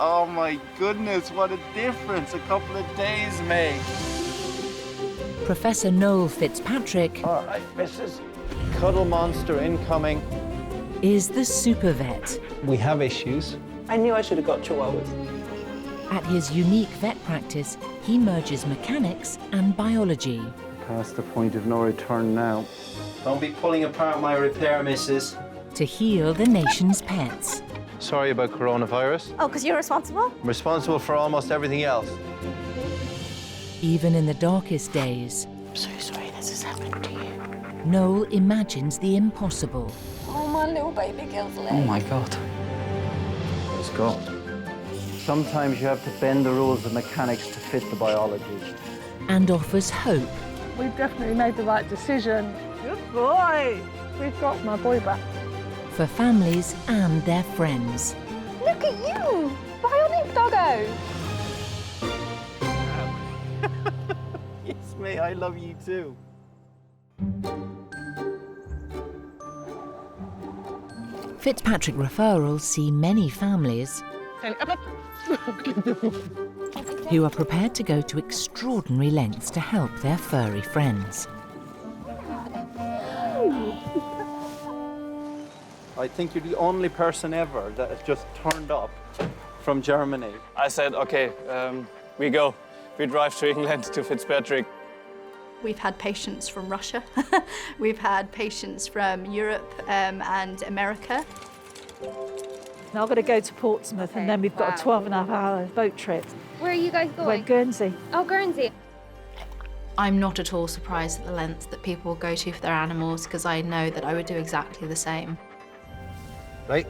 Oh my goodness, what a difference a couple of days make. Professor Noel Fitzpatrick All right, missus. Cuddle monster incoming. is the Supervet. We have issues. I knew I should have got chihuahuas. At his unique vet practice, he merges mechanics and biology. Past the point of no return now. Don't be pulling apart my repair, missus. To heal the nation's pets. Sorry about coronavirus. Oh, because you're responsible? I'm responsible for almost everything else. Even in the darkest days, I'm so sorry this has happened to you. Noel imagines the impossible. Oh, my little baby girl's leg. Oh my God. Let's go. Sometimes you have to bend the rules of mechanics to fit the biology. And offers hope. We've definitely made the right decision. Good boy. We've got my boy back. For families and their friends. Look at you! Bionic doggo! Yes, mate, I love you too. Fitzpatrick Referrals see many families who are prepared to go to extraordinary lengths to help their furry friends. I think you're the only person ever that has just turned up from Germany. I said, okay, we go. We drive to England to Fitzpatrick. We've had patients from Russia. We've had patients from Europe and America. Now I've got to go to Portsmouth and then we've got a 12.5-hour boat trip. Where are you guys We're going? Guernsey. Oh, Guernsey. I'm not at all surprised at the lengths that people go to for their animals because I know that I would do exactly the same. Right,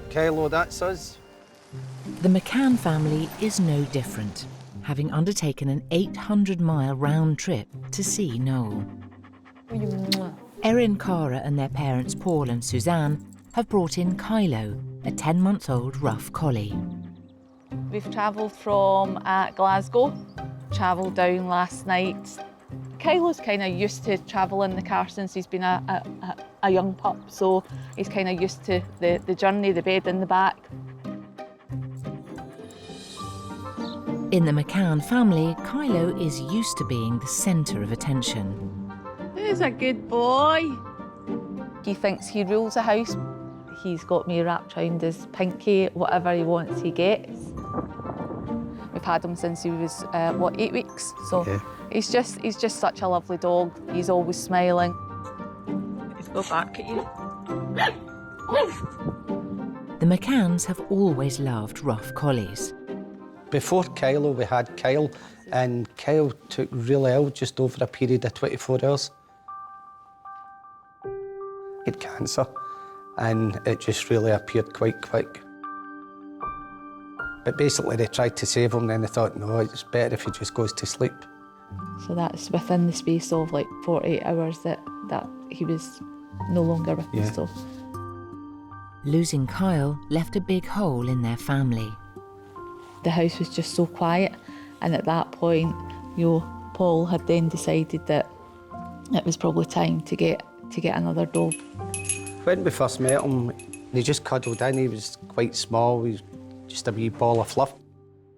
Kylo, that's us. The McCann family is no different, having undertaken an 800-mile round trip to see Noel. Erin, Cara and their parents Paul and Suzanne have brought in Kylo, a 10-month-old Rough Collie. We've travelled from Glasgow, travelled down last night. Kylo's kind of used to travelling the car since he's been a young pup, so he's kind of used to the journey, the bed in the back. In the McCann family, Kylo is used to being the centre of attention. He's a good boy. He thinks he rules the house. He's got me wrapped around his pinky, whatever he wants he gets. We've had him since he was, 8 weeks, so yeah. He's just such a lovely dog. He's always smiling. Let's go back at you. The McCanns have always loved Rough Collies. Before Kylo, we had Kyle, and Kyle took really ill just over a period of 24 hours. He had cancer, and it just really appeared quite quick. But basically, they tried to save him, then they thought, no, it's better if he just goes to sleep. So that's within the space of like 48 hours that he was no longer with us. So. Losing Kyle left a big hole in their family. The house was just so quiet, and at that point, Paul had then decided that it was probably time to get another dog. When we first met him, he just cuddled in. He was quite small. He was just a wee ball of fluff.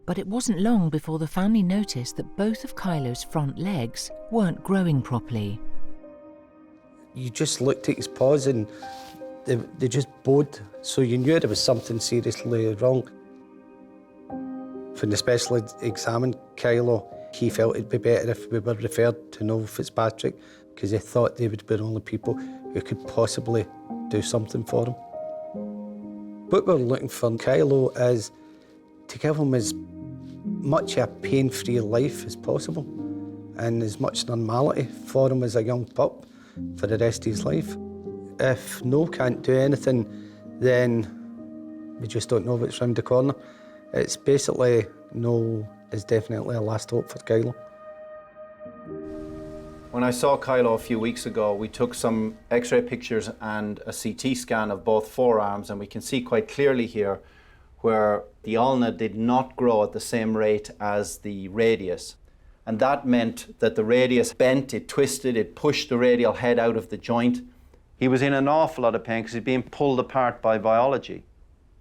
But it wasn't long before the family noticed that both of Kylo's front legs weren't growing properly. You just looked at his paws and they just bowed, so you knew there was something seriously wrong. When the specialist examined Kylo, he felt it'd be better if we were referred to Noel Fitzpatrick because he thought they would be the only people who could possibly do something for him. What we're looking for in Kylo is to give him as much a pain-free life as possible and as much normality for him as a young pup for the rest of his life. If Noel can't do anything, then we just don't know what's round the corner. It's basically, Noel is definitely a last hope for Kylo. When I saw Kylo a few weeks ago, we took some X-ray pictures and a CT scan of both forearms, and we can see quite clearly here where the ulna did not grow at the same rate as the radius. And that meant that the radius bent, it twisted, it pushed the radial head out of the joint. He was in an awful lot of pain because he's being pulled apart by biology.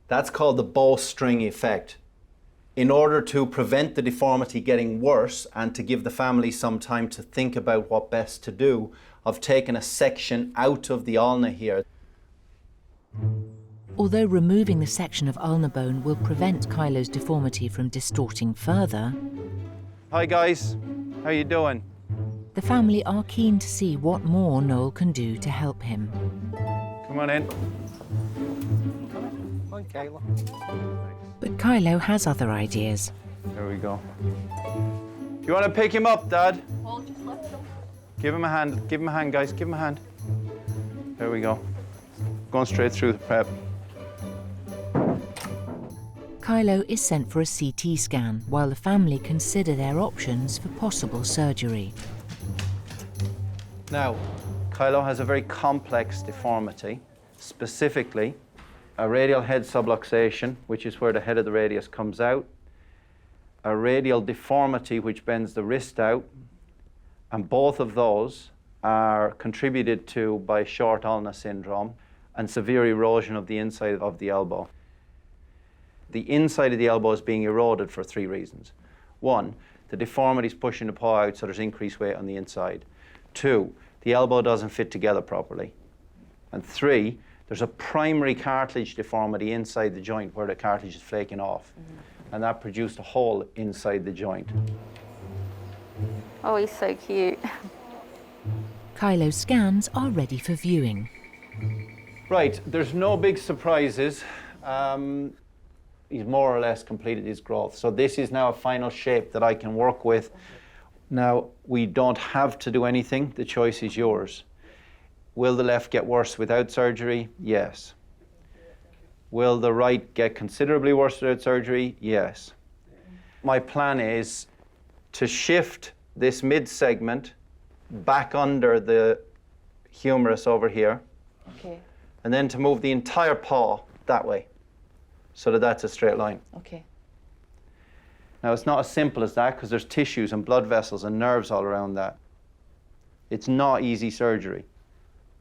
That's called the bowstring effect. In order to prevent the deformity getting worse and to give the family some time to think about what best to do, I've taken a section out of the ulna here. Although removing the section of ulnar bone will prevent Kylo's deformity from distorting further, Hi guys, how you doing? the family are keen to see what more Noel can do to help him. Come on in. Come on, Kylo. But Kylo has other ideas. There we go. You want to pick him up, Dad? Give him a hand. Give him a hand, guys. Give him a hand. There we go. Going straight through the prep. Kylo is sent for a CT scan while the family consider their options for possible surgery. Now, Kylo has a very complex deformity, specifically a radial head subluxation, which is where the head of the radius comes out, a radial deformity, which bends the wrist out, and both of those are contributed to by short ulna syndrome and severe erosion of the inside of the elbow. The inside of the elbow is being eroded for 3 reasons. 1, the deformity is pushing the paw out, so there's increased weight on the inside. 2, the elbow doesn't fit together properly. And 3, there's a primary cartilage deformity inside the joint where the cartilage is flaking off. And that produced a hole inside the joint. Oh, he's so cute. Kylo's scans are ready for viewing. Right, there's no big surprises. He's more or less completed his growth. So this is now a final shape that I can work with. Now, we don't have to do anything. The choice is yours. Will the left get worse without surgery? Yes. Will the right get considerably worse without surgery? Yes. My plan is to shift this mid-segment back under the humerus over here. Okay. And then to move the entire paw that way, so that that's a straight line. Okay. Now, it's not as simple as that because there's tissues and blood vessels and nerves all around that. It's not easy surgery.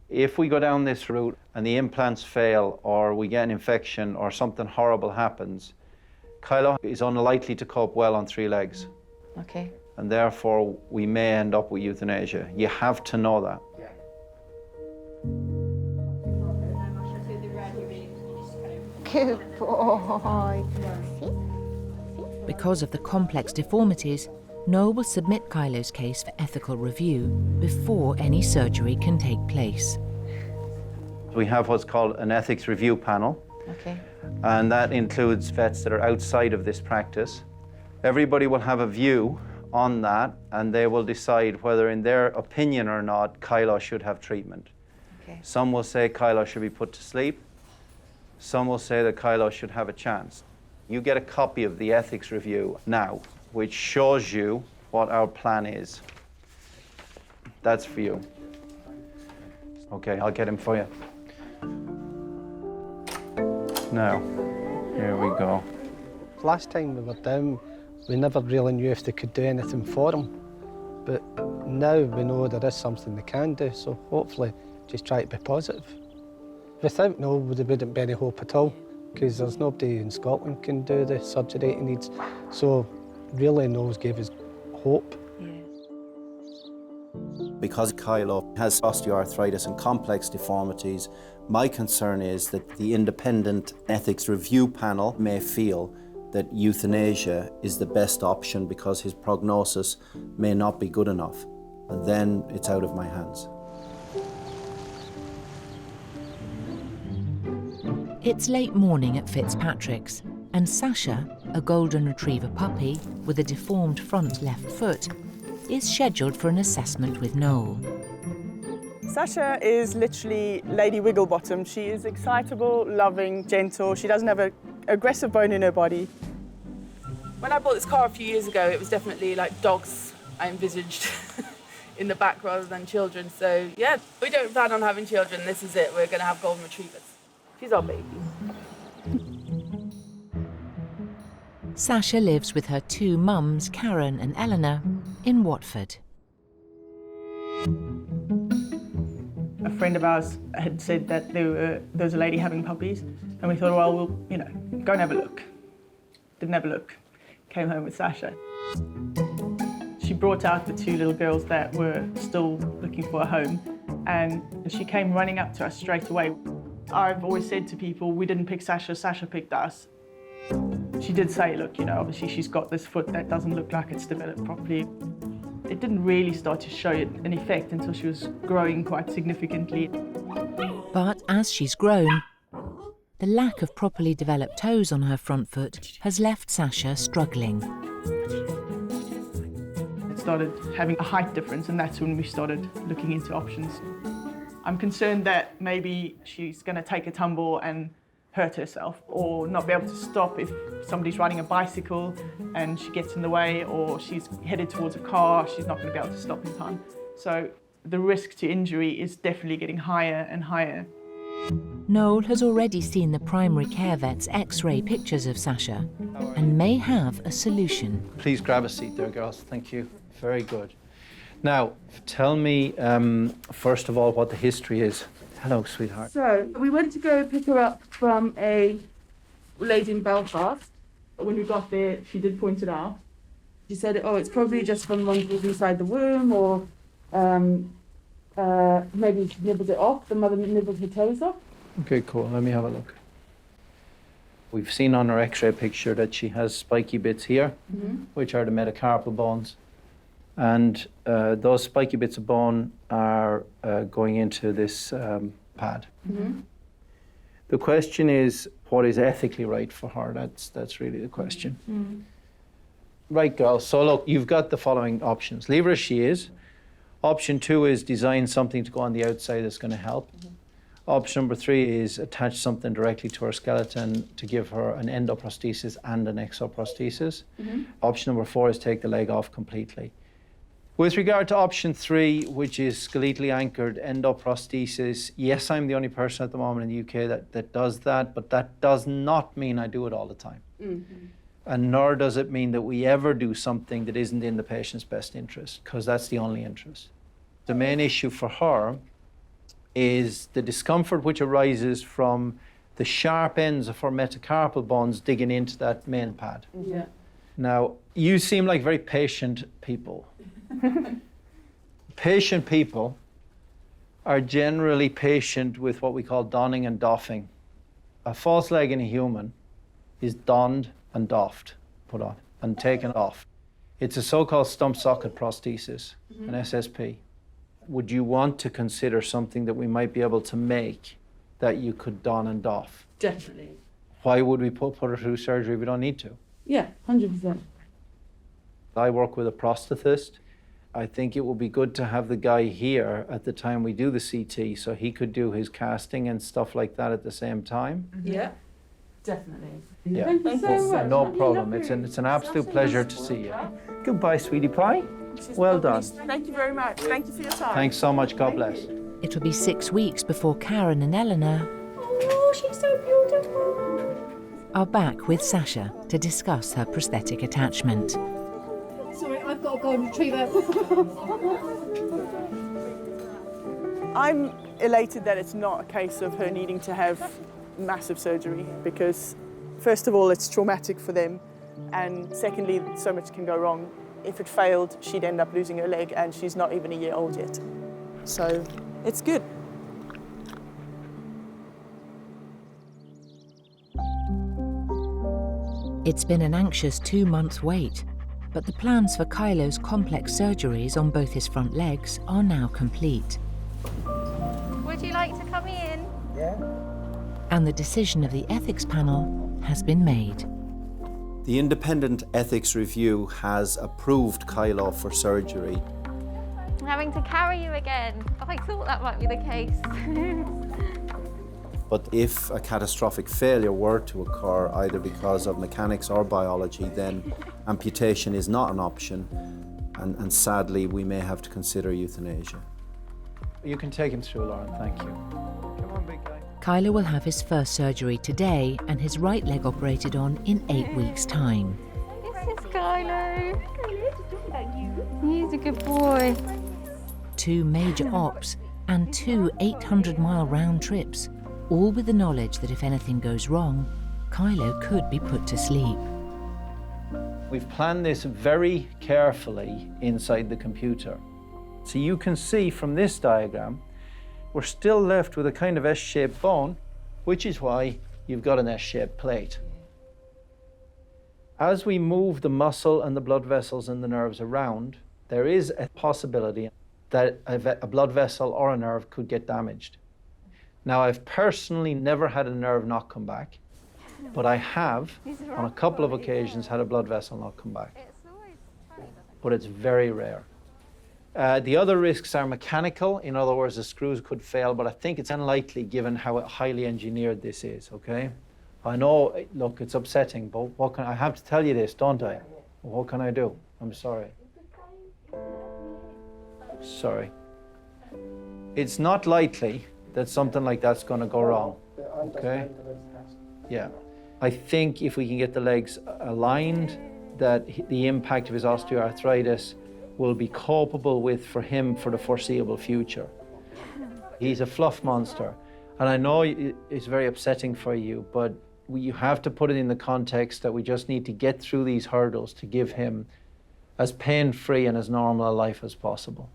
If we go down this route and the implants fail or we get an infection or something horrible happens, Kylo is unlikely to cope well on 3 legs. Okay. And therefore, we may end up with euthanasia. You have to know that. Good boy. Because of the complex deformities, Noel will submit Kylo's case for ethical review before any surgery can take place. We have what's called an ethics review panel. Okay. And that includes vets that are outside of this practice. Everybody will have a view on that, and they will decide whether, in their opinion or not, Kylo should have treatment. Okay. Some will say Kylo should be put to sleep. Some will say that Kylo should have a chance. You get a copy of the ethics review now, which shows you what our plan is. That's for you. Okay, I'll get him for you. Now, here we go. Last time we were down, we never really knew if they could do anything for him. But now we know there is something they can do, so hopefully just try to be positive. Without Noel, there wouldn't be any hope at all, because there's nobody in Scotland can do the surgery he needs. So really, Noel's gave us hope. Because Kylo has osteoarthritis and complex deformities, my concern is that the independent ethics review panel may feel that euthanasia is the best option because his prognosis may not be good enough. And then it's out of my hands. It's late morning at Fitzpatrick's, and Sasha, a Golden Retriever puppy with a deformed front left foot, is scheduled for an assessment with Noel. Sasha is literally Lady Wigglebottom. She is excitable, loving, gentle. She doesn't have an aggressive bone in her body. When I bought this car a few years ago, it was definitely like dogs I envisaged in the back rather than children. So yeah, we don't plan on having children. This is it. We're going to have Golden Retrievers. She's our baby. Sasha lives with her 2 mums, Karen and Eleanor, in Watford. A friend of ours had said that there was a lady having puppies, and we thought, well, we'll, go and have a look. Didn't have a look. came home with Sasha. She brought out the two little girls that were still looking for a home, and she came running up to us straight away. I've always said to people, we didn't pick Sasha, Sasha picked us. She did say, look, you know, obviously she's got this foot that doesn't look like it's developed properly. It didn't really start to show an effect until she was growing quite significantly. But as she's grown, the lack of properly developed toes on her front foot has left Sasha struggling. It started having a height difference, and that's when we started looking into options. I'm concerned that maybe she's going to take a tumble and hurt herself, or not be able to stop if somebody's riding a bicycle and she gets in the way, or she's headed towards a car, she's not going to be able to stop in time. So the risk to injury is definitely getting higher and higher. Noel has already seen the primary care vet's X-ray pictures of Sasha and may have a solution. Please grab a seat there, girls. Thank you. Very good. Now, tell me, first of all, what the history is. Hello, sweetheart. So we went to go pick her up from a lady in Belfast. When we got there, she did point it out. She said, oh, it's probably just from one was inside the womb, or maybe she nibbled it off. The mother nibbled her toes off. Okay, cool. Let me have a look. We've seen on her X-ray picture that she has spiky bits here, which are the metacarpal bones. And those spiky bits of bone are going into this pad. The question is, what is ethically right for her? That's really the question. Right, girls. So look, you've got the following options. Leave her as she is. Option 2 is design something to go on the outside that's going to help. Option number 3 is attach something directly to her skeleton to give her an endoprosthesis and an exoprosthesis. Option number 4 is take the leg off completely. With regard to option 3, which is skeletally anchored endoprosthesis, yes, I'm the only person at the moment in the UK that does that, but that does not mean I do it all the time. And nor does it mean that we ever do something that isn't in the patient's best interest, because that's the only interest. The main issue for her is the discomfort which arises from the sharp ends of her metacarpal bones digging into that main pad. Now, you seem like very patient people. Patient people are generally patient with what we call donning and doffing. A false leg in a human is donned and doffed, put on, and taken off. It's a so-called stump socket prosthesis, an SSP. Would you want to consider something that we might be able to make that you could don and doff? Definitely. Why would we put her through surgery if we don't need to? Yeah, 100%. I work with a prosthetist. I think it would be good to have the guy here at the time we do the CT so he could do his casting and stuff like that at the same time. Yeah, definitely. Yeah. Thank you so much. No problem. It's an absolute pleasure to see you. Goodbye, sweetie pie. Well done. Thank you very much. Thank you for your time. Thanks so much. God bless. It'll be 6 weeks before Karen and Eleanor she's so beautiful. are back with Sasha to discuss her prosthetic attachment. Sorry, I've got a golden retriever. I'm elated that it's not a case of her needing to have massive surgery, because first of all, it's traumatic for them, and secondly, so much can go wrong. If it failed, she'd end up losing her leg, and she's not even a year old yet. So it's good. It's been an anxious 2-month wait, but the plans for Kylo's complex surgeries on both his front legs are now complete. Would you like to come in? Yeah. And the decision of the ethics panel has been made. The independent ethics review has approved Kylo for surgery. I'm having to carry you again. Oh, I thought that might be the case. But if a catastrophic failure were to occur, either because of mechanics or biology, then amputation is not an option, and sadly, we may have to consider euthanasia. You can take him through, Lauren, thank you. Come on, big guy. Kylo will have his first surgery today and his right leg operated on in 8 weeks' time. This is Kylo. He's a good boy. 2 major ops and 2 800-mile round trips, all with the knowledge that if anything goes wrong, Kylo could be put to sleep. We've planned this very carefully inside the computer. So you can see from this diagram, we're still left with a kind of S-shaped bone, which is why you've got an S-shaped plate. As we move the muscle and the blood vessels and the nerves around, there is a possibility that a blood vessel or a nerve could get damaged. Now, I've personally never had a nerve not come back, but I have, on a couple of occasions, had a blood vessel not come back. But it's very rare. The other risks are mechanical. In other words, the screws could fail, but I think it's unlikely given how highly engineered this is, okay? I know, look, it's upsetting, but I have to tell you this, don't I? What can I do? I'm sorry. Sorry. It's not likely that something like that's going to go wrong, okay? Yeah. I think if we can get the legs aligned, that the impact of his osteoarthritis will be copable with for him for the foreseeable future. He's a fluff monster. And I know it's very upsetting for you, but you have to put it in the context that we just need to get through these hurdles to give him as pain-free and as normal a life as possible.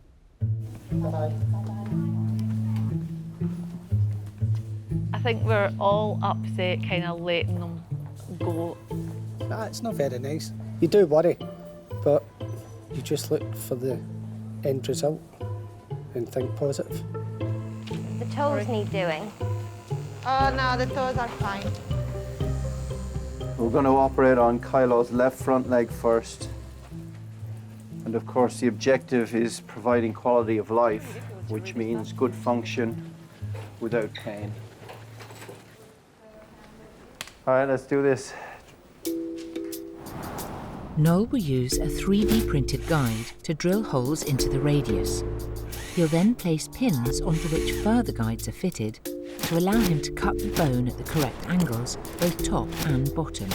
I think we're all upset, kind of letting them go. Nah, it's not very nice. You do worry, but you just look for the end result and think positive. The toes need doing. Oh no, the toes are fine. We're going to operate on Kylo's left front leg first. And of course, the objective is providing quality of life, which means good function without pain. All right, let's do this. Noel will use a 3D printed guide to drill holes into the radius. He'll then place pins onto which further guides are fitted to allow him to cut the bone at the correct angles, both top and bottom.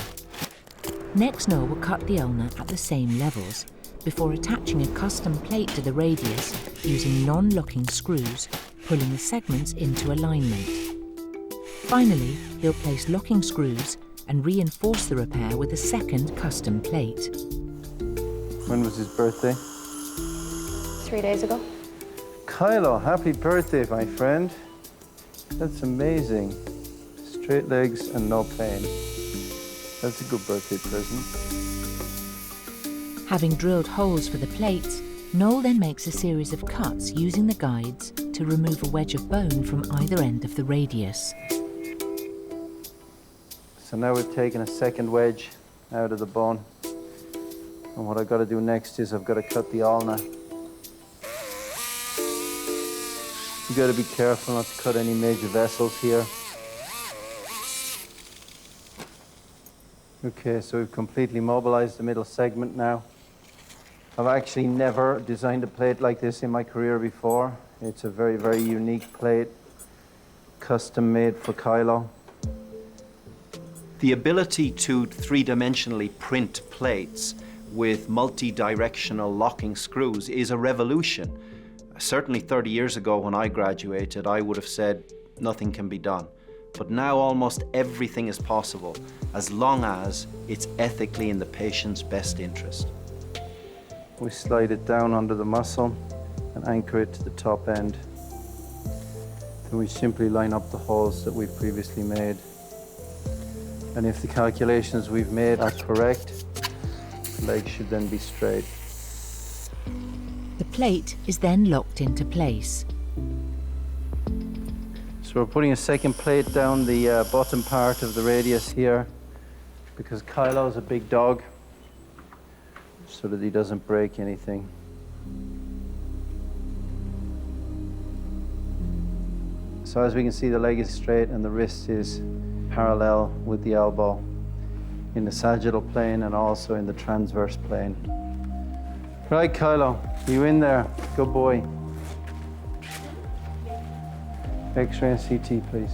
Next, Noel will cut the ulna at the same levels before attaching a custom plate to the radius using non-locking screws, pulling the segments into alignment. Finally, he'll place locking screws and reinforce the repair with a second custom plate. When was his birthday? 3 days ago. Kylo, happy birthday, my friend. That's amazing. Straight legs and no pain. That's a good birthday present. Having drilled holes for the plates, Noel then makes a series of cuts using the guides to remove a wedge of bone from either end of the radius. So now we've taken a second wedge out of the bone. And what I've got to do next is I've got to cut the ulna. You've got to be careful not to cut any major vessels here. Okay, so we've completely mobilized the middle segment now. I've actually never designed a plate like this in my career before. It's a very, very unique plate, custom made for Kylo. The ability to three-dimensionally print plates with multi-directional locking screws is a revolution. Certainly 30 years ago when I graduated, I would have said nothing can be done. But now almost everything is possible, as long as it's ethically in the patient's best interest. We slide it down under the muscle and anchor it to the top end. Then we simply line up the holes that we've previously made. And if the calculations we've made are correct, the leg should then be straight. The plate is then locked into place. So we're putting a second plate down the bottom part of the radius here because Kylo's a big dog, so that he doesn't break anything. So as we can see, the leg is straight and the wrist is parallel with the elbow in the sagittal plane and also in the transverse plane. Right, Kylo, you in there? Good boy. X-ray and CT, please.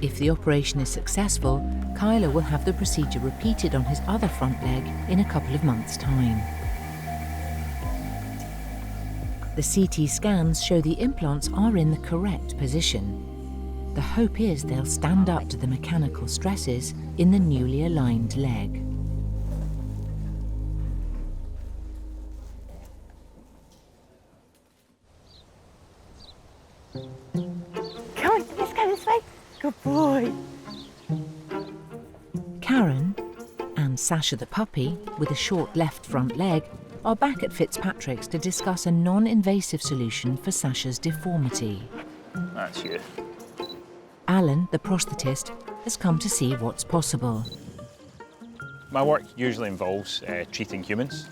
If the operation is successful, Kylo will have the procedure repeated on his other front leg in a couple of months' time. The CT scans show the implants are in the correct position. The hope is they'll stand up to the mechanical stresses in the newly aligned leg. Come on, let's go this way. Good boy. Karen and Sasha the puppy, with a short left front leg, are back at Fitzpatrick's to discuss a non-invasive solution for Sasha's deformity. That's you. Alan, the prosthetist, has come to see what's possible. My work usually involves treating humans.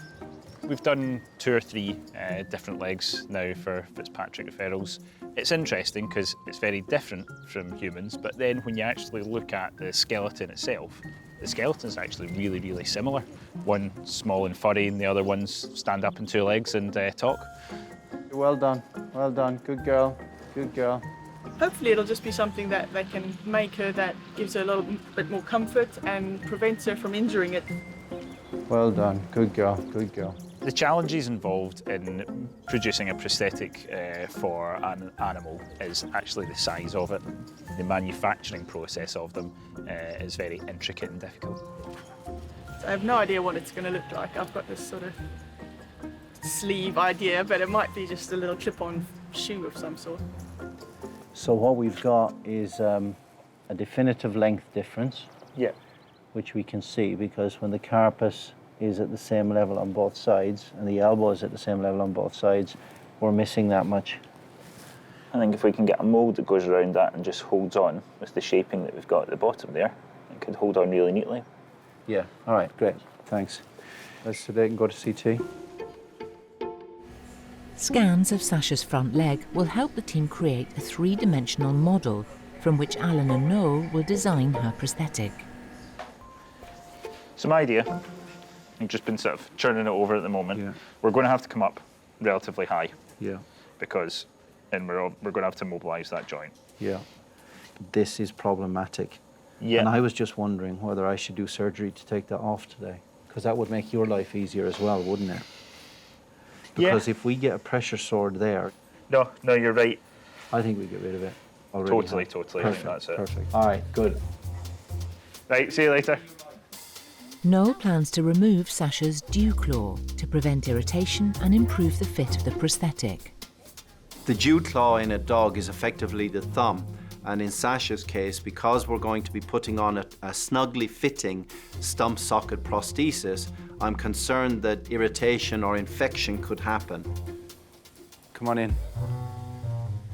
We've done 2 or 3 different legs now for Fitzpatrick Referrals. It's interesting because it's very different from humans, but then when you actually look at the skeleton itself, the skeleton's actually really, really similar. One small and furry, and the other ones stand up on 2 legs and talk. Well done, good girl, good girl. Hopefully it'll just be something that they can make her that gives her a little bit more comfort and prevents her from injuring it. Well done, good girl, good girl. The challenges involved in producing a prosthetic for an animal is actually the size of it. The manufacturing process of them is very intricate and difficult. I have no idea what it's going to look like. I've got this sort of sleeve idea, but it might be just a little clip-on shoe of some sort. So what we've got is a definitive length difference, which we can see because when the carapace is at the same level on both sides and the elbow is at the same level on both sides, we're missing that much. I think if we can get a mould that goes around that and just holds on with the shaping that we've got at the bottom there, it could hold on really neatly. Yeah, all right, great, thanks. Let's sedate and go to CT. Scans of Sasha's front leg will help the team create a 3-dimensional model from which Alan and Noel will design her prosthetic. So my idea, I've just been sort of churning it over at the moment. We're going to have to come up relatively high. Because then we're going to have to mobilise that joint. This is problematic. And I was just wondering whether I should do surgery to take that off today, because that would make your life easier as well, wouldn't it? Because if we get a pressure sword there... No, you're right. I think we get rid of it already. Totally. Perfect, I think that's it. Perfect. All right, good. Right, see you later. Noel plans to remove Sasha's dew claw to prevent irritation and improve the fit of the prosthetic. The dew claw in a dog is effectively the thumb, and in Sasha's case, because we're going to be putting on a snugly fitting stump socket prosthesis, I'm concerned that irritation or infection could happen. Come on in.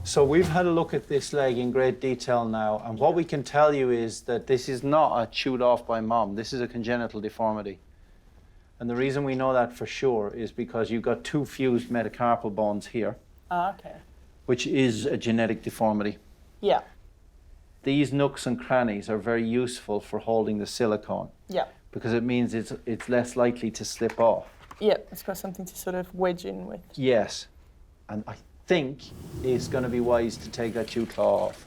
So we've had a look at this leg in great detail now, and what we can tell you is that this is not a chewed off by mom. This is a congenital deformity. And the reason we know that for sure is because you've got 2 fused metacarpal bones here, which is a genetic deformity. These nooks and crannies are very useful for holding the silicone. Because it means it's less likely to slip off. It's got something to sort of wedge in with. Yes, and I think it's going to be wise to take that dew claw off.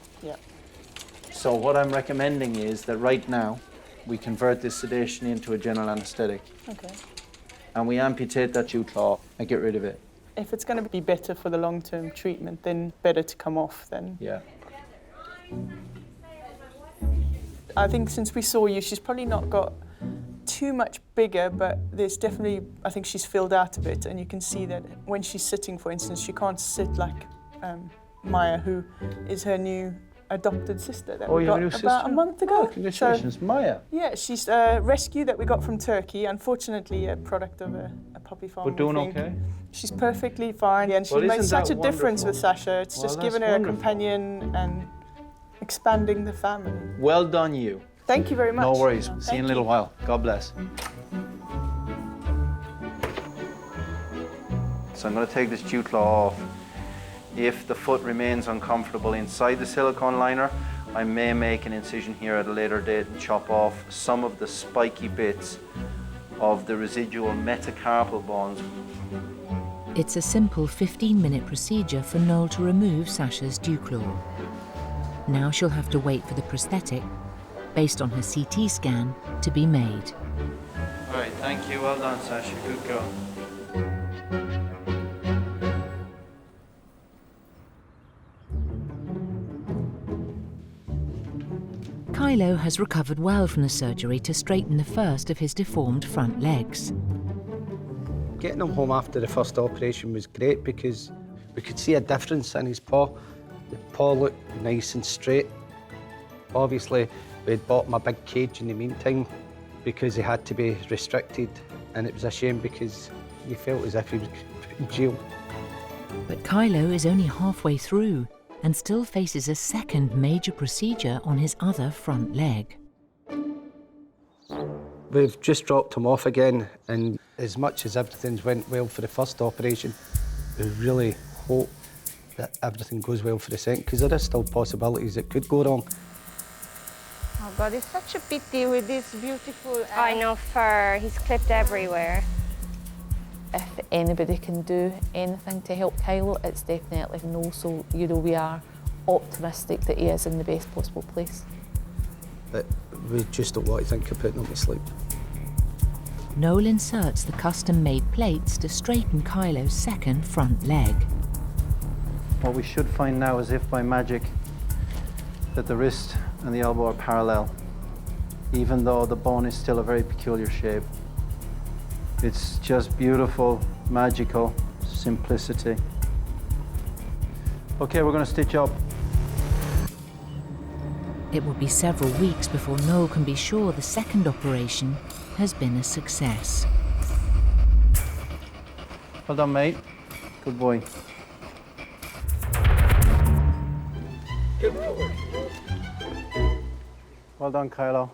So what I'm recommending is that right now we convert this sedation into a general anaesthetic. And we amputate that dew claw and get rid of it. If it's going to be better for the long-term treatment, then better to come off then. I think since we saw you, she's probably not got too much bigger, but there's definitely, I think she's filled out a bit, and you can see that when she's sitting, for instance, she can't sit like Maya, who is her new adopted sister that we got about a month ago. Congratulations, Maya. Yeah, she's a rescue that we got from Turkey, unfortunately a product of a puppy farm. We're doing okay? She's perfectly fine, and she made such a difference with Sasha. It's just given her a companion and expanding the family. Well done, you. Thank you very much. No worries. See you in a little while. God bless. So I'm going to take this dew claw off. If the foot remains uncomfortable inside the silicone liner, I may make an incision here at a later date and chop off some of the spiky bits of the residual metacarpal bones. It's a simple 15-minute procedure for Noel to remove Sasha's dew claw. Now she'll have to wait for the prosthetic, based on her CT scan, to be made. All right, thank you. Well done, Sasha. Good girl. Kylo has recovered well from the surgery to straighten the first of his deformed front legs. Getting him home after the first operation was great because we could see a difference in his paw. The paw looked nice and straight. Obviously, we had bought him a big cage in the meantime because he had to be restricted, and it was a shame because you felt as if he was in jail. But Kylo is only halfway through and still faces a second major procedure on his other front leg. We've just dropped him off again, and as much as everything's went well for the first operation, we really hope that everything goes well for the second, because there is still possibilities it could go wrong. Oh God, it's such a pity with this beautiful... I know, fur. He's clipped everywhere. If anybody can do anything to help Kylo, it's definitely no. So, we are optimistic that he is in the best possible place. But we just don't want to think of putting him to sleep. Noel inserts the custom-made plates to straighten Kylo's second front leg. What we should find now is if by magic that the wrist and the elbow are parallel, even though the bone is still a very peculiar shape. It's just beautiful, magical simplicity. Okay, we're going to stitch up. It will be several weeks before Noel can be sure the second operation has been a success. Well done, mate. Good boy. Well done, Kylo.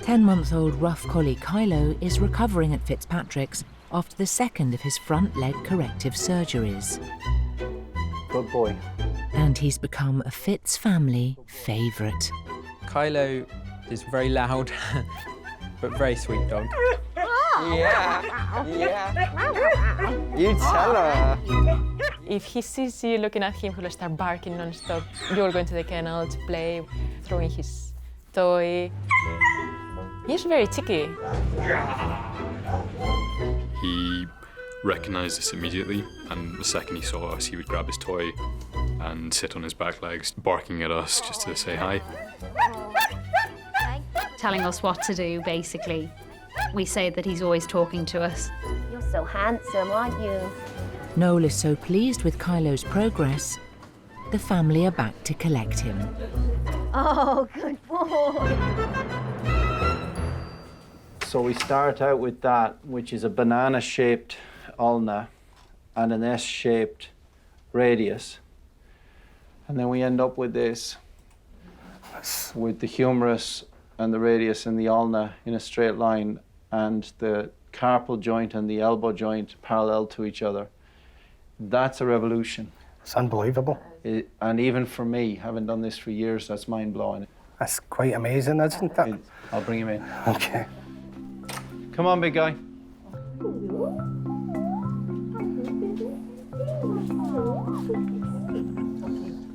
10-month-old Rough Collie Kylo is recovering at Fitzpatrick's after the second of his front leg corrective surgeries. Good boy. And he's become a Fitz family favourite. Kylo is very loud, but very sweet dog. Yeah. You tell her. If he sees you looking at him, he'll start barking non-stop. You're going to the kennel to play, throwing his toy. He's very cheeky. He recognised us immediately, and the second he saw us, he would grab his toy and sit on his back legs, barking at us just to say hi. Telling us what to do, basically. We say that he's always talking to us. You're so handsome, aren't you? Noel is so pleased with Kylo's progress, the family are back to collect him. Oh, good boy. So we start out with that, which is a banana-shaped ulna and an S-shaped radius. And then we end up with this, with the humerus and the radius and the ulna in a straight line, and the carpal joint and the elbow joint parallel to each other. That's a revolution. It's unbelievable. And even for me, having done this for years, that's mind-blowing. That's quite amazing, isn't it? I'll bring him in. Okay. Come on, big guy.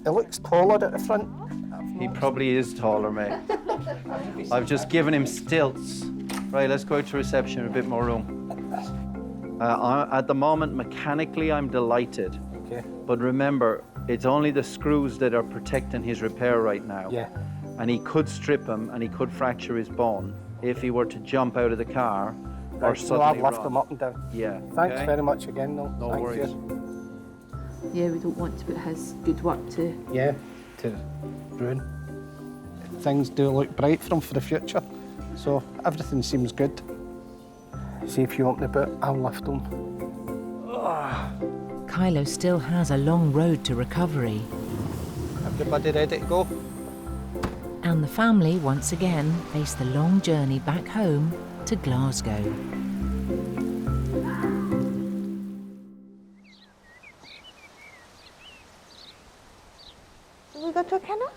It looks taller at the front. He probably is taller, mate. I've just given him stilts. Right, let's go to reception, a bit more room. At the moment, mechanically, I'm delighted. Okay. But remember, it's only the screws that are protecting his repair right now. Yeah. And he could strip him and he could fracture his bone if he were to jump out of the car or suddenly I'll lift run. him up and down. Yeah. Thanks okay? very much again, Noel. No Thank worries. You. Yeah, we don't want to put his good work to... Yeah, to ruin. Things do look bright for him for the future, so everything seems good. See if you want the boot, I'll lift him. Kylo still has a long road to recovery. Everybody ready to go? And the family once again face the long journey back home to Glasgow. Did we go to a kennel?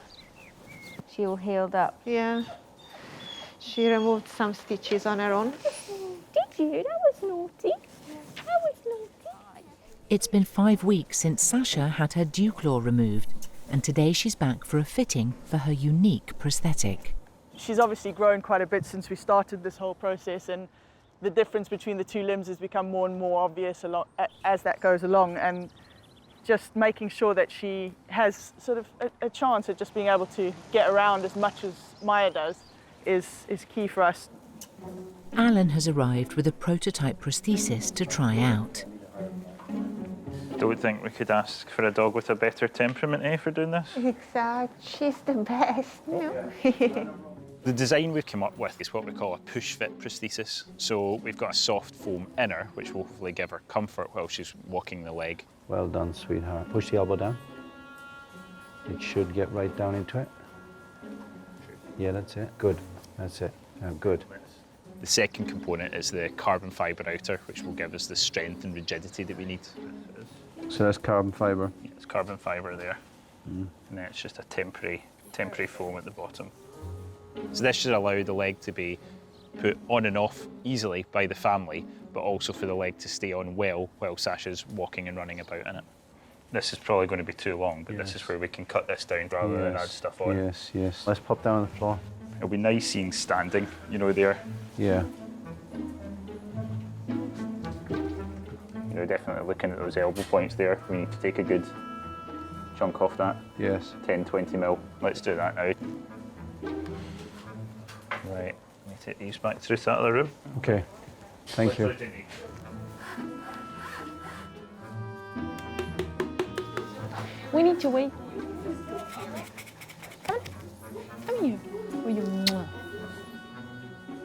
She all healed up. Yeah. She removed some stitches on her own. Did you? That was naughty. That was naughty. It's been 5 weeks since Sasha had her dew claw removed, and today she's back for a fitting for her unique prosthetic. She's obviously grown quite a bit since we started this whole process, and the difference between the two limbs has become more and more obvious as that goes along. And just making sure that she has sort of a chance at just being able to get around as much as Maya does is key for us. Alan has arrived with a prototype prosthesis to try out. Don't think we could ask for a dog with a better temperament, for doing this? Exactly. She's the best. No? The design we've come up with is what we call a push-fit prosthesis. So we've got a soft foam inner, which will hopefully give her comfort while she's walking the leg. Well done, sweetheart. Push the elbow down. It should get right down into it. Yeah, that's it. Good. That's it. Good. The second component is the carbon fibre outer, which will give us the strength and rigidity that we need. So that's carbon fibre? Yeah, it's carbon fibre there. And then it's just a temporary foam at the bottom. So this should allow the leg to be put on and off easily by the family, but also for the leg to stay on well while Sasha's walking and running about in it. This is probably going to be too long, but this is where we can cut this down rather than add stuff on. Yes, yes. Let's pop down on the floor. It'll be nice seeing standing, you know, there. Yeah. You know, definitely looking at those elbow points there. We need to take a good chunk off that. Yes. 10, 20 mil. Let's do that now. Right, let me take these back through to that other room. Okay, thank you. We need to wait. Come here. Will you? Mwah.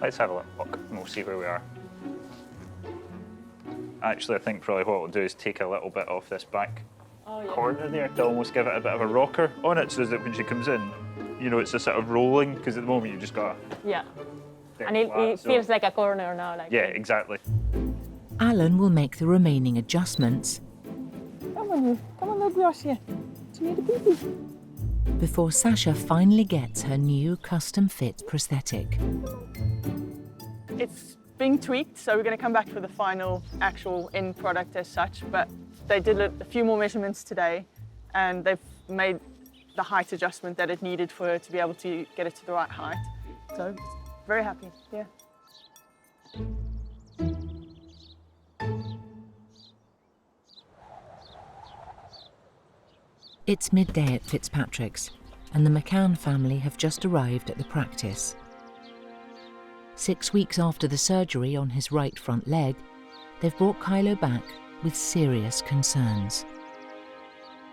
Let's have a little look and we'll see where we are. Actually, I think probably what we'll do is take a little bit off this back corner there to almost give it a bit of a rocker on it so that when she comes in, you know, it's a sort of rolling, because at the moment you've just got Yeah. And it feels like a corner now. Like yeah, exactly. Alan will make the remaining adjustments Come on, little Gracia. Do you need a baby? before Sasha finally gets her new custom-fit prosthetic. It's being tweaked, so we're going to come back for the final actual end product as such, but they did a few more measurements today, and they've made the height adjustment that it needed for her to be able to get it to the right height. So, very happy, yeah. It's midday at Fitzpatrick's, and the McCann family have just arrived at the practice. 6 weeks after the surgery on his right front leg, they've brought Kylo back with serious concerns.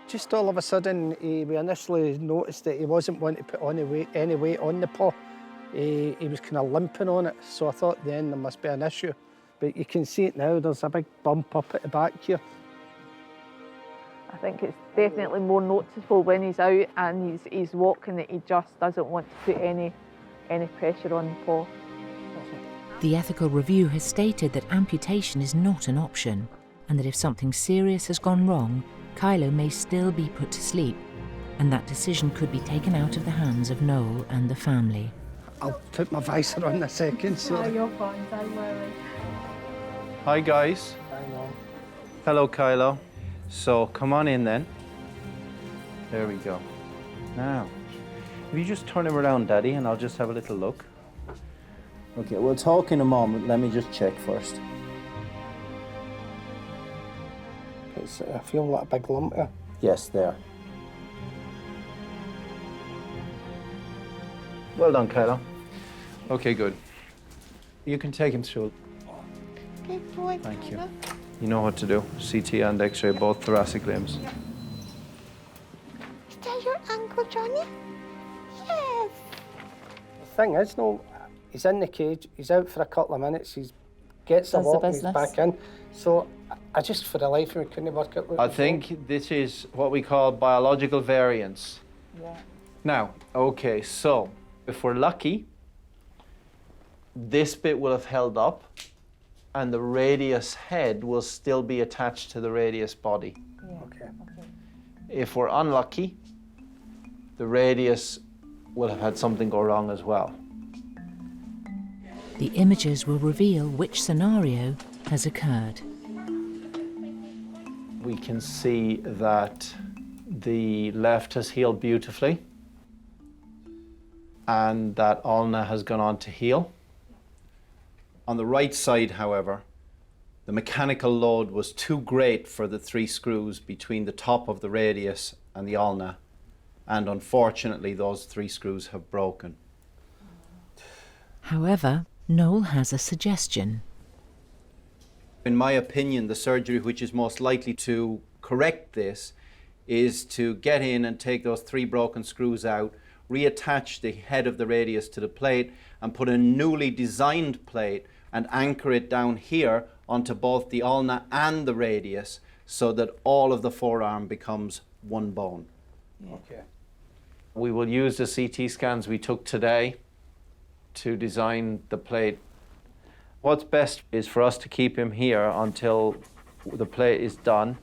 Just all of a sudden, we initially noticed that he wasn't wanting to put on any weight on the paw. He was kind of limping on it, so I thought then there must be an issue. But you can see it now, there's a big bump up at the back here. I think it's definitely more noticeable when he's out and he's walking that he just doesn't want to put any pressure on the paw. The ethical review has stated that amputation is not an option, and that if something serious has gone wrong, Kylo may still be put to sleep, and that decision could be taken out of the hands of Noel and the family. I'll put my visor on in a second. So. No, you're fine, don't worry. Hi guys. Hi, Mom. Hello Kylo. So come on in then. There we go. Now, if you just turn him around, Daddy, and I'll just have a little look. Okay, we'll talk in a moment. Let me just check first. I feel like a big lump here. Yes, there. Well done, Kylo. Okay, good. You can take him through. Good boy. Thank you. You know what to do. CT and X-ray, both thoracic limbs. Is that your Uncle Johnny? Yes. The thing is, no, he's in the cage, he's out for a couple of minutes, he gets a walk and he's back in. So I just, for the life of me, couldn't work out what I think this is what we call biological variance. Yeah. Now, okay, so if we're lucky, this bit will have held up and the radius head will still be attached to the radius body. Yeah. Okay. If we're unlucky, the radius will have had something go wrong as well. The images will reveal which scenario has occurred. We can see that the left has healed beautifully and that ulna has gone on to heal. On the right side, however, The mechanical load was too great for the 3 screws between the top of the radius and the ulna, and unfortunately those 3 screws have broken. However, Noel has a suggestion. In my opinion, the surgery which is most likely to correct this is to get in and take those 3 broken screws out, reattach the head of the radius to the plate and put a newly designed plate and anchor it down here onto both the ulna and the radius so that all of the forearm becomes one bone. Okay. We will use the CT scans we took today to design the plate. What's best is for us to keep him here until the plate is done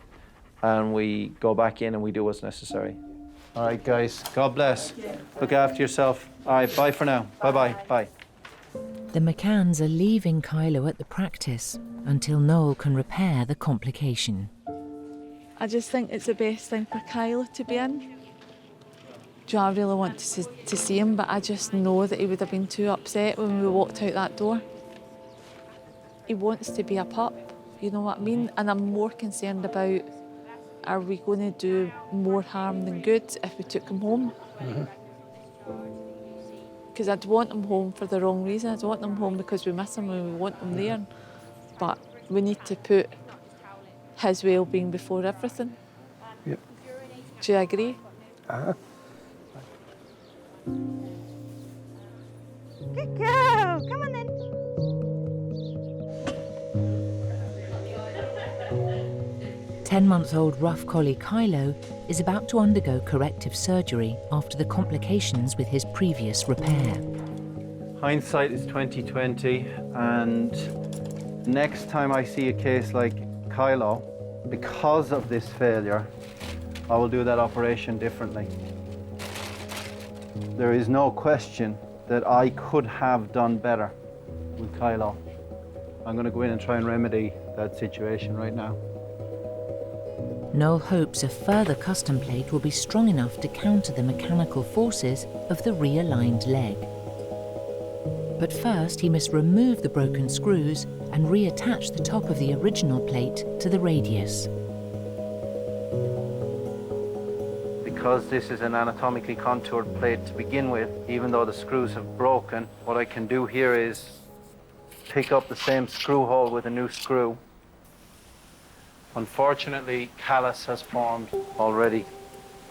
and we go back in and we do what's necessary. All right, guys, God bless. Look after yourself. All right, bye for now. Bye-bye. Bye. The McCanns are leaving Kylo at the practice until Noel can repair the complication. I just think it's the best thing for Kylo to be in. I really want to see him, but I just know that he would have been too upset when we walked out that door. He wants to be a pup, you know what I mean? And I'm more concerned about, are we going to do more harm than good if we took him home? Because I'd want him home for the wrong reason. I'd want him home because we miss him and we want him there. But we need to put his well-being before everything. Yep. Do you agree? Good girl. Come on then. Ten-month-old Rough Collie Kylo is about to undergo corrective surgery after the complications with his previous repair. Hindsight is 20/20, and next time I see a case like Kylo, because of this failure, I will do that operation differently. There is no question that I could have done better with Kylo. I'm going to go in and try and remedy that situation right now. Noel hopes a further custom plate will be strong enough to counter the mechanical forces of the realigned leg. But first he must remove the broken screws and reattach the top of the original plate to the radius. Because this is an anatomically contoured plate to begin with, even though the screws have broken, what I can do here is pick up the same screw hole with a new screw. Unfortunately, callus has formed already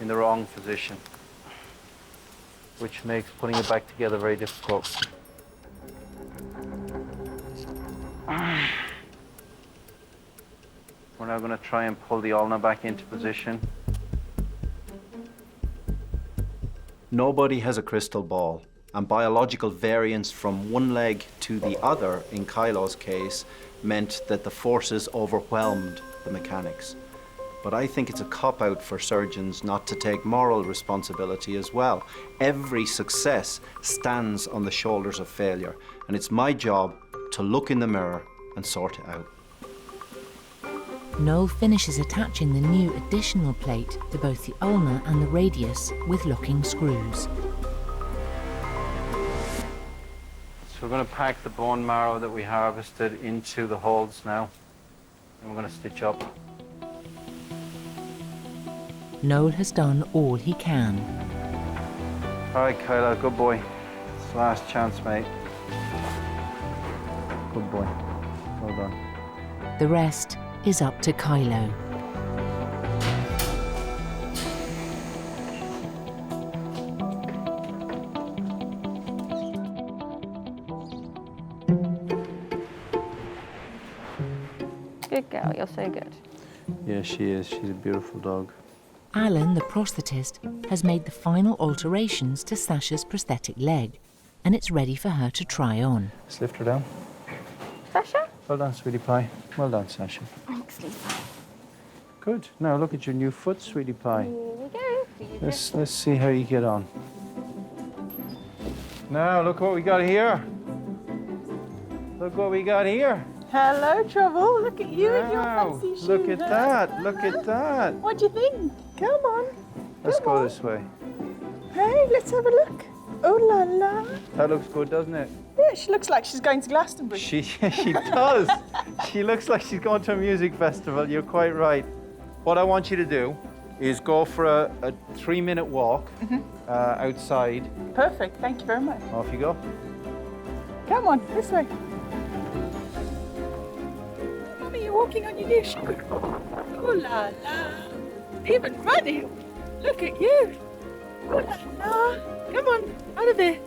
in the wrong position, which makes putting it back together very difficult. We're now going to try and pull the ulna back into position. Nobody has a crystal ball, and biological variance from one leg to the other, in Kylo's case, meant that the forces overwhelmed the mechanics. But I think it's a cop-out for surgeons not to take moral responsibility as well. Every success stands on the shoulders of failure, and it's my job to look in the mirror and sort it out. Noel finishes attaching the new additional plate to both the ulna and the radius with locking screws. So we're going to pack the bone marrow that we harvested into the holes now, and we're going to stitch up. Noel has done all he can. All right, Kylo, good boy. It's last chance, mate. Good boy. Well done. The rest is up to Kylo. Good girl, you're so good. Yeah, she is. She's a beautiful dog. Alan, the prosthetist, has made the final alterations to Sasha's prosthetic leg, and it's ready for her to try on. Let's lift her down. Sasha? Well done, sweetie pie. Well done, Sasha. Thanks, Lisa. Good. Now look at your new foot, sweetie pie. Here we go. Let's see how you get on. Now look what we got here. Look what we got here. Hello, Trouble. Look at you in your fancy shoes. Look at that. Look at that. What do you think? Come on. Let's go this way. Hey, let's have a look. Oh la la. That looks good, doesn't it? Yeah, she looks like she's going to Glastonbury. She does. She looks like she's going to a music festival. You're quite right. What I want you to do is go for a 3-minute walk outside. Perfect, thank you very much. Off you go. Come on, this way. Mommy, you're walking on your new shoe. Oh la la. Even running. Look at you. Oh la la. Come on, out of there.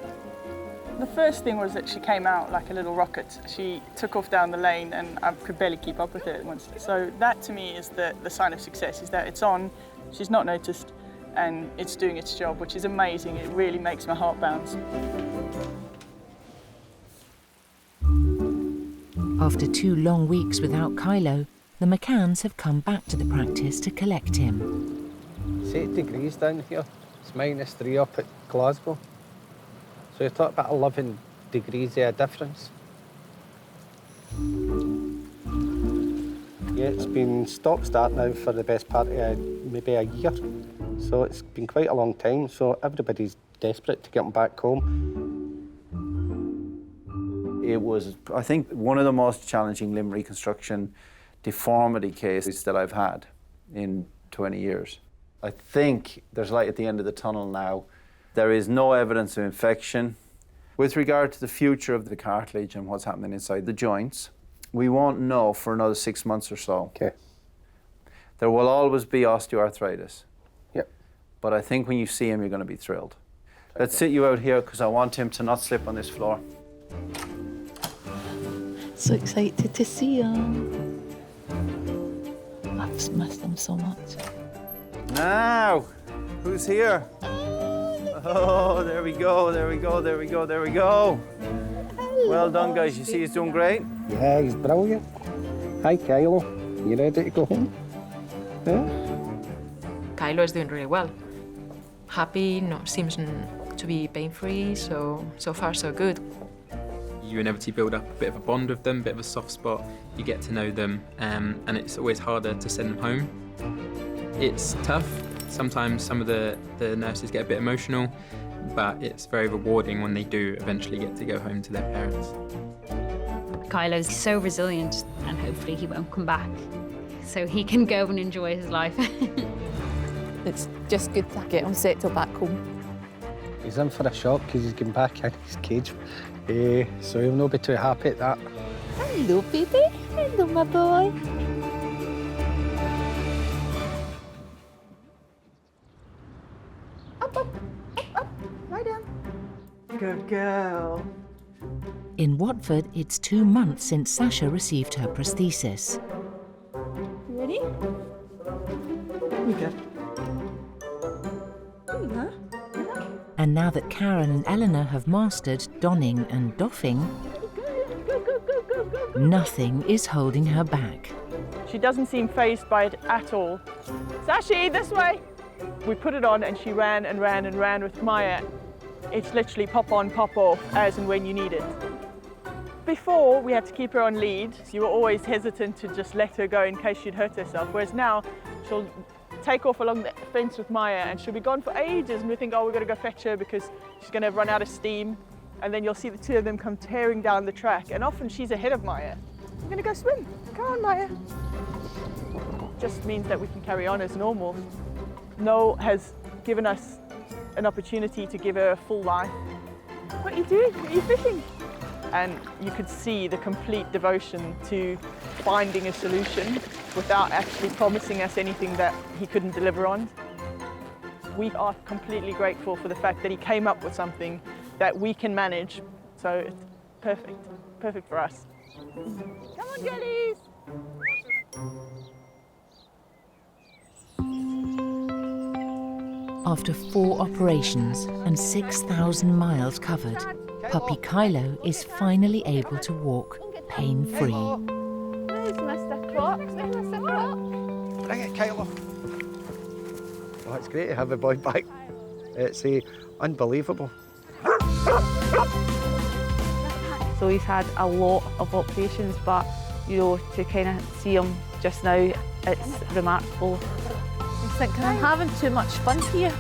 The first thing was that she came out like a little rocket. She took off down the lane and I could barely keep up with her once. So that to me is the sign of success, is that it's on, she's not noticed, and it's doing its job, which is amazing. It really makes my heart bounce. After 2 long weeks without Kylo, the McCanns have come back to the practice to collect him. It's 8 degrees down here. It's -3 up at Glasgow. So you're talking about 11 degrees of difference. Yeah, it's been stop-start now for the best part of maybe a year. So it's been quite a long time, so everybody's desperate to get them back home. It was, I think, one of the most challenging limb reconstruction deformity cases that I've had in 20 years. I think there's light at the end of the tunnel now. There is no evidence of infection. With regard to the future of the cartilage and what's happening inside the joints, we won't know for another 6 months or so. Okay. There will always be osteoarthritis. Yep. But I think when you see him, you're going to be thrilled. Let's sit you out here because I want him to not slip on this floor. So excited to see him. I've just missed him so much. Now, who's here? Oh, there we go, there we go, there we go, there we go. Well done, guys. You see he's doing great? Yeah, he's brilliant. Hi, Kylo. You ready to go home? Yeah? Kylo is doing really well. Happy, seems to be pain-free, so far so good. You inevitably build up a bit of a bond with them, a bit of a soft spot. You get to know them, and it's always harder to send them home. It's tough. Sometimes some of the nurses get a bit emotional, but it's very rewarding when they do eventually get to go home to their parents. Kylo's so resilient, and hopefully he won't come back, so he can go and enjoy his life. It's just good to get him settled back home. He's in for a shock because he's getting back in his cage, so he'll not be too happy at that. Hello, baby. Hello, my boy. Lie down. Good girl. In Watford, it's 2 months since Sasha received her prosthesis. You ready? You go. Huh? And now that Karen and Eleanor have mastered donning and doffing, nothing is holding her back. She doesn't seem fazed by it at all. Sashi, this way! We put it on and she ran and ran and ran with Maya. It's literally pop on, pop off, as and when you need it. Before, we had to keep her on lead. You were always hesitant to just let her go in case she'd hurt herself, whereas now she'll take off along the fence with Maya and she'll be gone for ages and we think, oh, we're going to go fetch her because she's going to run out of steam. And then you'll see the two of them come tearing down the track, and often she's ahead of Maya. I'm going to go swim. Come on, Maya. Just means that we can carry on as normal. Noel has given us an opportunity to give her a full life. What are you doing? Are you fishing? And you could see the complete devotion to finding a solution without actually promising us anything that he couldn't deliver on. We are completely grateful for the fact that he came up with something that we can manage. So it's perfect, perfect for us. Come on, girlies! After 4 operations and 6,000 miles covered, puppy Kylo is finally able to walk pain-free. Where's Mr. Clock? Where's Mr. Clock? Bring it, Kylo. Oh, it's great to have a boy back. It's unbelievable. So he's had a lot of operations, but to kind of see him just now, it's remarkable. I'm thinking I'm having too much fun here.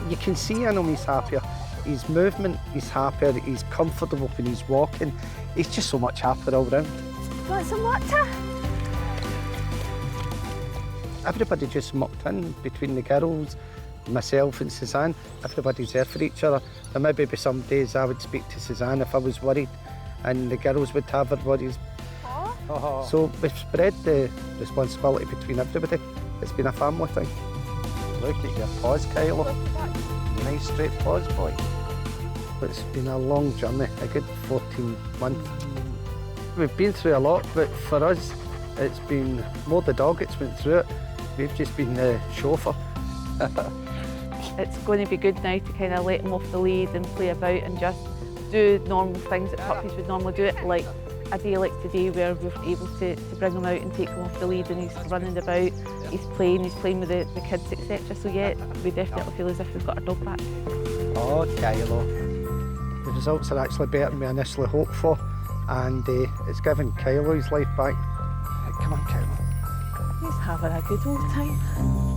You can see in him he's happier. His movement, he's happier, he's comfortable when he's walking. He's just so much happier all round. Want some water? Everybody just mucked in between the girls, myself and Suzanne. Everybody's there for each other. There may be some days I would speak to Suzanne if I was worried, and the girls would have their worries. So we've spread the responsibility between everybody. It's been a family thing. Look at your paws, Kylo. Nice straight paws, boy. It's been a long journey, a good 14 months. We've been through a lot, but for us, it's been more the dog that's went through it. We've just been the chauffeur. It's going to be good now to kind of let him off the lead and play about and just do normal things that puppies would normally do, like a day like today where we're able to bring him out and take him off the lead and he's running about, he's playing with the kids, etc. So yeah, we definitely feel as if we've got our dog back. Oh, Kylo. The results are actually better than we initially hoped for, and it's given Kylo his life back. Come on, Kylo. He's having a good old time.